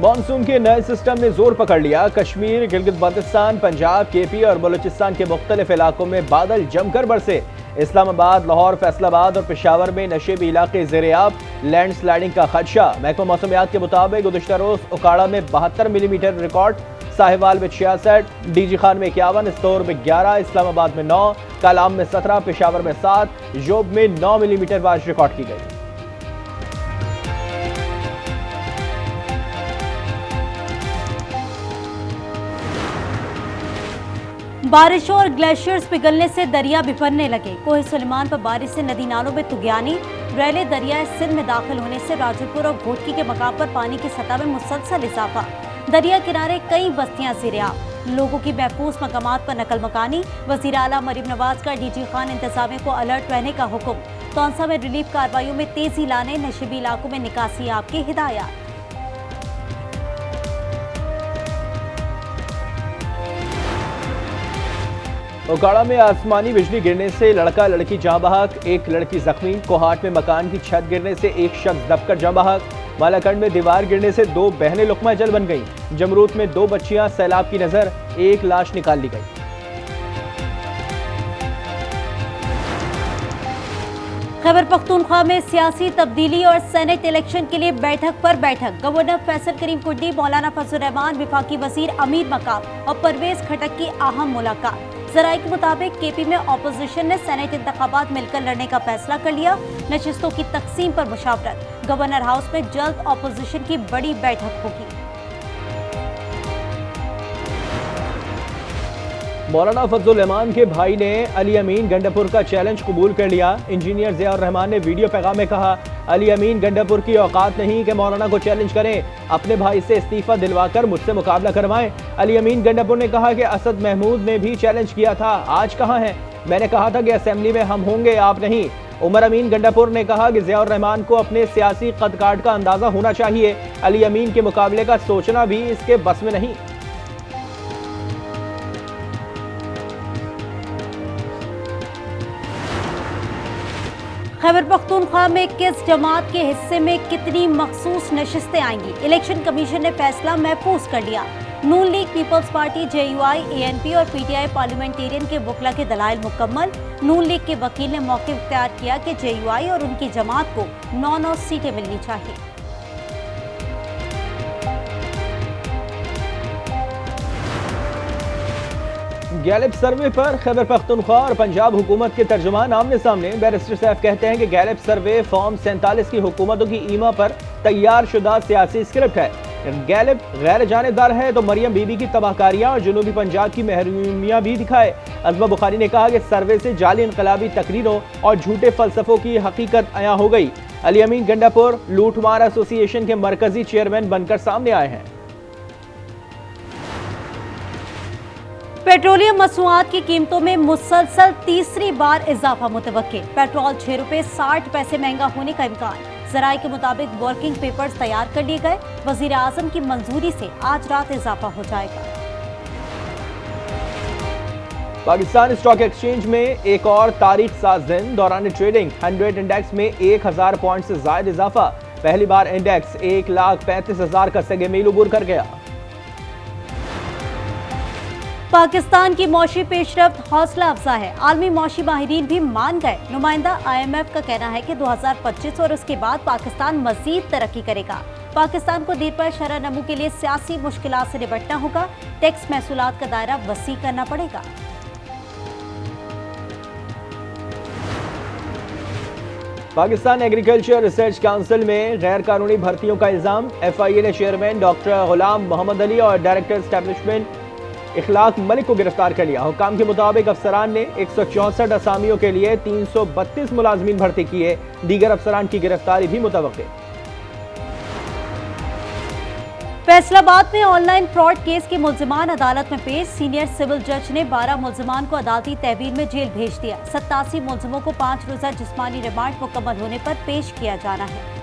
Monsoon के नए system ने जोर पकड़ लिया। कश्मीर, गिलगित बाल्टिस्तान, पंजाब, केपी और बलूचिस्तान के मुख्तलिफ इलाकों में बादल जमकर बरसे। इस्लामाबाद, लाहौर, फैसलाबाद और पेशावर में नशेबी इलाके ज़ेर-ए-आब, लैंड स्लाइडिंग का खदशा। महकमा मौसमियात के मुताबिक गुज़िश्ता रोज उकाड़ा में 72 मिलीमीटर रिकॉर्ड, साहिवाल में 66, डीजी खान में 51, इस्तोर में 11, इस्लामाबाद में 9, कालाम में 17, पेशावर में 7, जोब में 9 मिलीमीटर बारिश रिकॉर्ड की गई। बारिशों और ग्लेशियर्स पिघलने से दरिया बिफरने लगे। कोहे सुलेमान पर बारिश से नदी नालों में तुगयानी। रैले दरियाए सिंध में दाखिल होने से राजपुर और घोटकी के मकाम पर पानी की सतह में मुसलसल इजाफा। दरिया किनारे कई बस्तियां ज़ेर-ए-आब। लोगों की महफूज मकामात पर नकल मकानी। वज़ीर आला मरीम नवाज का डीजी खान इंतजामिया को अलर्ट रहने का हुक्म। तौंसा में रिलीफ कार्रवाइयों में तेजी लाने, नशेबी इलाकों में निकासी याब की हिदायत। उकाड़ा में आसमानी बिजली गिरने से लड़का लड़की जाँ बहक, एक लड़की जख्मी। कोहाट में मकान की छत गिरने से एक शख्स दबकर जाँ बहक। मालाकंड में दीवार गिरने से 2 बहनें लुकमा जल बन गईं। जमरूत में 2 बच्चियां सैलाब की नजर, एक लाश निकाल ली गई। खैबर पख्तूनख्वा में सियासी तब्दीली और सेनेट इलेक्शन के लिए बैठक पर बैठक। गवर्नर फैसल करीम कुड्डी, मौलाना फजल रहमान, विफाकी वजीर अमीर मकाम और परवेज खटक की अहम मुलाकात। जराये के मुताबिक केपी में ऑपोजिशन ने सेनेट इंतखाबात मिलकर लड़ने का फैसला कर लिया। नशिस्तों की तकसीम पर मुशावरत। गवर्नर हाउस में जल्द ऑपोजिशन की बड़ी बैठक होगी। मौलाना फजल रहमान के भाई ने अली अमीन गंडापुर का चैलेंज कबूल कर लिया। इंजीनियर ज़ियाउर रहमान ने वीडियो पैगाम में कहा, अली अमीन गंडापुर की औकात नहीं कि मौलाना को चैलेंज करें। अपने भाई से इस्तीफा दिलवाकर मुझसे मुकाबला करवाएं। अली अमीन गंडापुर ने कहा कि असद महमूद ने भी चैलेंज किया था, आज कहां हैं? मैंने कहा था कि असेंबली में हम होंगे, आप नहीं। उमर अमीन गंडापुर ने कहा कि ज़ियाउर रहमान को अपने सियासी कद काट का अंदाजा होना चाहिए। अली अमीन के मुकाबले का सोचना भी इसके बस में नहीं। खैबर पख्तूनख्वा में किस जमात के हिस्से में कितनी मखसूस नशिस्तें आएंगी? इलेक्शन कमीशन ने फैसला महफूज कर लिया। Noon League, People's Party, JUI, ANP और PTI पार्लियामेंटेरियन के वकला के दलाइल मुकम्मल। नून लीग के वकील ने मौक़िफ़ इख्तियार किया कि JUI और उनकी जमात को 9 सीटें मिलनी चाहिए। गैलिप सर्वे पर खैबर पख्तूनख्वा और पंजाब हुकूमत के तर्जुमान आमने सामने। बैरिस्टर साहब कहते हैं कि गैलिप सर्वे फॉर्म 47 की हुकूमतों की ईमा पर तैयार शुदा सियासी स्क्रिप्ट है। गैलिप गैर जानेदार है तो मरियम बीबी की तबाहकारियां और जनूबी पंजाब की महरूमियां भी दिखाए। अज़मा बुखारी ने कहा कि सर्वे से जाली इनकलाबी तकरीरों और झूठे फलसफों की हकीकत अया हो गई। अली अमीन गंडापुर लूटमार एसोसिएशन के मरकजी चेयरमैन बनकर सामने आए हैं। पेट्रोलियम मसनूआत की कीमतों में मुसलसल तीसरी बार इजाफा मुतवक्के। पेट्रोल 6 रुपए 60 पैसे महंगा होने का इम्कान। जराये के मुताबिक वर्किंग पेपर्स तैयार कर लिए गए। वजीर आजम की मंजूरी से आज रात इजाफा हो जाएगा। पाकिस्तान स्टॉक एक्सचेंज में एक और तारीख साज दिन। दौरान ट्रेडिंग 100 इंडेक्स में 1000 पॉइंट से ज्यादा इजाफा। पहली बार इंडेक्स 1,35,000 का सगे मील उबूर कर गया। पाकिस्तान की मौशी पेशरफ्त हौसला अफजा है। आलमी मौशी माहिरीन भी मान गए। नुमाइंदा IMF का कहना है कि 2025 और उसके बाद पाकिस्तान मजीद तरक्की करेगा। पाकिस्तान को दीर पर शरह नमू के लिए सियासी मुश्किलात से निपटना होगा। टैक्स महसूलात का दायरा वसी करना पड़ेगा। पाकिस्तान एग्रीकल्चर रिसर्च काउंसिल में गैर कानूनी भर्तियों का इल्जाम। FIA ने चेयरमैन डॉक्टर गुलाम मोहम्मद अली और डायरेक्टर एस्टेब्लिशमेंट इखलाक मलिक को गिरफ्तार कर लिया। हुकाम के मुताबिक अफसरान ने 164 असामियों के लिए 332 मुलाजमीन भर्ती किए। दीगर अफसरान की गिरफ्तारी भी मुतवक्के। फैसलाबाद में ऑनलाइन फ्रॉड केस के मुल्जिमान अदालत में पेश। सीनियर सिविल जज ने 12 मुल्जिमान को अदालती तहवील में जेल भेज दिया। 87 मुल्जिमों को 5 रोजा जिस्मानी रिमांड मुकम्मल होने पर पेश किया जाना है।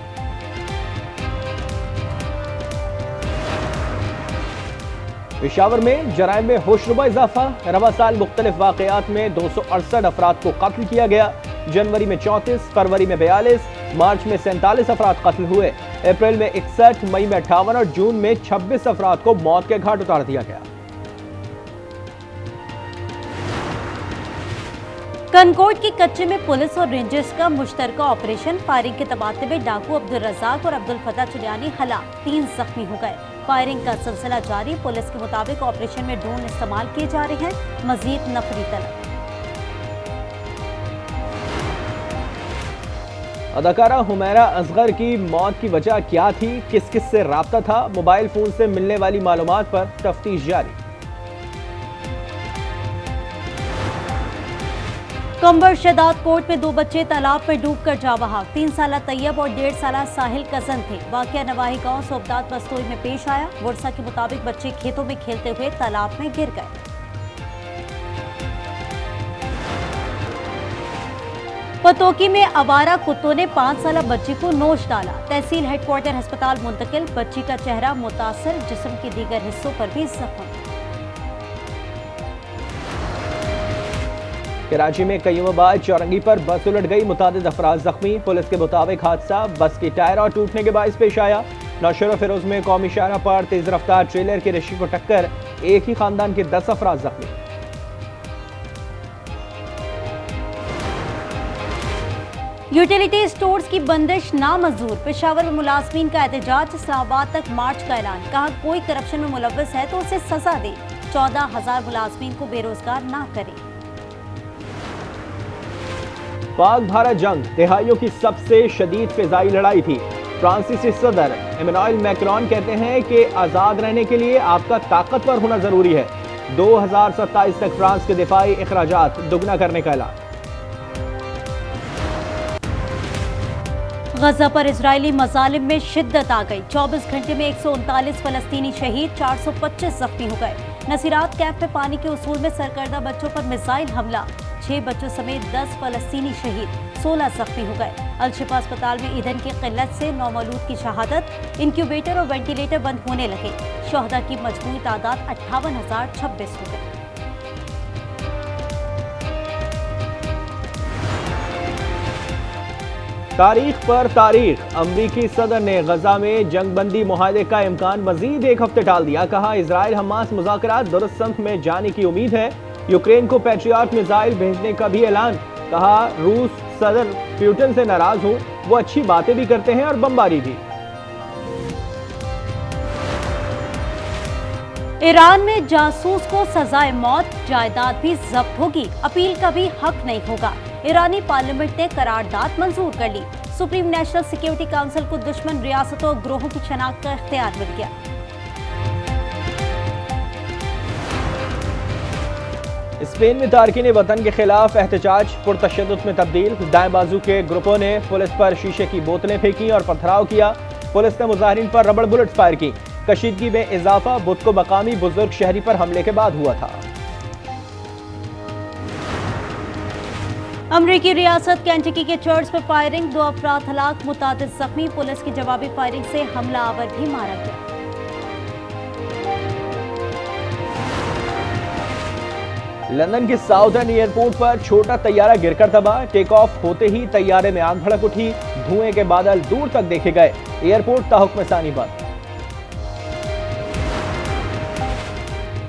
पेशावर में जराइम में होशरुबा इजाफा। रवा साल मुख्तलिफ वाकयात में 268 अफराद को कत्ल किया गया। जनवरी में 34, फरवरी में 42, मार्च में 47 अफराद कत्ल हुए। अप्रैल में 61, मई में 58 और जून में 26 अफराद को मौत के घाट उतार दिया गया। कनकोट की कच्चे में पुलिस और रेंजर्स का मुश्तरका ऑपरेशन। फायरिंग के तबादले में डाकू अब्दुल रजाक और अब्दुल फता चुलियानी हलाक, 3 जख्मी हो गए। फायरिंग का सिलसिला जारी। पुलिस के मुताबिक ऑपरेशन में ड्रोन इस्तेमाल किए जा रहे हैं। मजीद नफरी तलब। अदाकारा हुमैरा असगर की मौत की वजह क्या थी, किस किस से राब्ता था, मोबाइल फोन से मिलने वाली मालूमात पर तफ्तीश जारी। कंबर शहदाद कोर्ट में 2 बच्चे तालाब में डूबकर जा बहा। 3 साला तैयब और 1.5 साला साहिल कजन थे। वाकया नवाही गांव सोबदात बस्तोई में पेश आया। वर्षा के मुताबिक बच्चे खेतों में खेलते हुए तालाब में गिर गए। पतोकी में आवारा कुत्तों ने 5 साला बच्ची को नोच डाला। तहसील हेडक्वार्टर अस्पताल मुंतकिल। बच्ची का चेहरा मुतासर, जिस्म के दीगर हिस्सों पर भी जख्म। कराची में कईयों बाद चौरंगी पर बस उलट गई, मुतादिद अफराद जख्मी। पुलिस के मुताबिक हादसा बस के टायर और टूटने के बायस पेश आया। नौशेरा फिरोज में कौमी शाहराह पर तेज रफ्तार ट्रेलर की रशी को टक्कर, एक ही खानदान के 10 अफराद जख्मी। यूटिलिटी स्टोर्स की बंदिश नामंजूर। पेशावर में मुलाजमीन का एहतजाज। इस्लामाबाद तक मार्च का ऐलान। कहा कोई करप्शन में मुलव्वस है तो उसे सजा दे। 14,000 मुलाजमीन को बेरोजगार ना करे। पाक भारत जंग तिहाइयों की सबसे शदीद फिजाई लड़ाई थी। फ्रांसीसी सदर इमैनुएल मैक्रोन कहते हैं कि आज़ाद रहने के लिए आपका ताकतवर होना जरूरी है। 2027 तक फ्रांस के दिफाई अखराजात दुगना करने का ऐलान। गजा पर इजरायली मजालिम में शिद्दत आ गई। 24 घंटे में 139 फलस्तीनी शहीद, 425 जख्मी हो गए। नसीरात कैंप में पानी के उसूल में सरकर्दा बच्चों पर मिसाइल हमला। 6 बच्चों समेत 10 फलस्तीनी शहीद, 16 जख्मी हो गए। अल-शिफा अस्पताल में ईंधन की किल्लत से 9 मौलूद की शहादत। इंक्यूबेटर और वेंटिलेटर बंद होने लगे। शहदा की मजमूई तादाद 58,026 हो गई। तारीख पर तारीख, अमरीकी सदर ने गजा में जंगबंदी मुआहदे का इम्कान मजीद 1 हफ्ते टाल दिया। कहा इजराइल हमास मुज़ाकरात दुरुस्त संख में जाने की उम्मीद है। यूक्रेन को पैट्रियट मिसाइल भेजने का भी ऐलान। कहा रूस सदर पुतिन से नाराज हो, वो अच्छी बातें भी करते हैं और बमबारी भी। ईरान में जासूस को सजाए मौत, जायदाद भी जब्त होगी, अपील का भी हक नहीं होगा। ईरानी पार्लियामेंट ने करारदाद मंजूर कर ली। सुप्रीम नेशनल सिक्योरिटी काउंसिल को दुश्मन रियासतों और ग्रोहों की शनाख्त का इख्तियार मिल गया। स्पेन में तारकीन वतन के खिलाफ एहतजाज पुरतशद्दुद में तब्दील। दाएं बाजू के ग्रुपों ने पुलिस पर शीशे की बोतलें फेंकी और पथराव किया। पुलिस ने मुजाहिरीन पर रबड़ बुलेट्स फायर की। कशीदगी में इजाफा बुध को मकामी बुजुर्ग शहरी पर हमले के बाद हुआ था। अमरीकी रियासत केंटकी के चर्च में फायरिंग, 2 अफराद हलाक, मुतादिद जख्मी। पुलिस की जवाबी फायरिंग से हमलावर भी मारा गया। लंदन के साउथर्न एयरपोर्ट पर छोटा तैयारा गिरकर तबाह। टेक ऑफ होते ही तैयारे में आग भड़क उठी। धुएं के बादल दूर तक देखे गए। एयरपोर्ट ताहुक्म सानी बंद।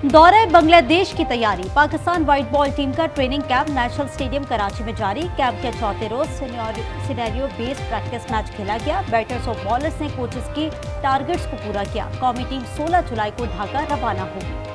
दौरे बांग्लादेश की तैयारी। पाकिस्तान व्हाइट बॉल टीम का training camp national stadium Karachi में जारी। कैंप के चौथे रोज सिनेरियो बेस्ड प्रैक्टिस मैच खेला गया। बैटर्स और बॉलर्स ने कोचेस की टारगेट्स को पूरा किया। कौमी टीम 16 जुलाई को ढाका रवाना होगी।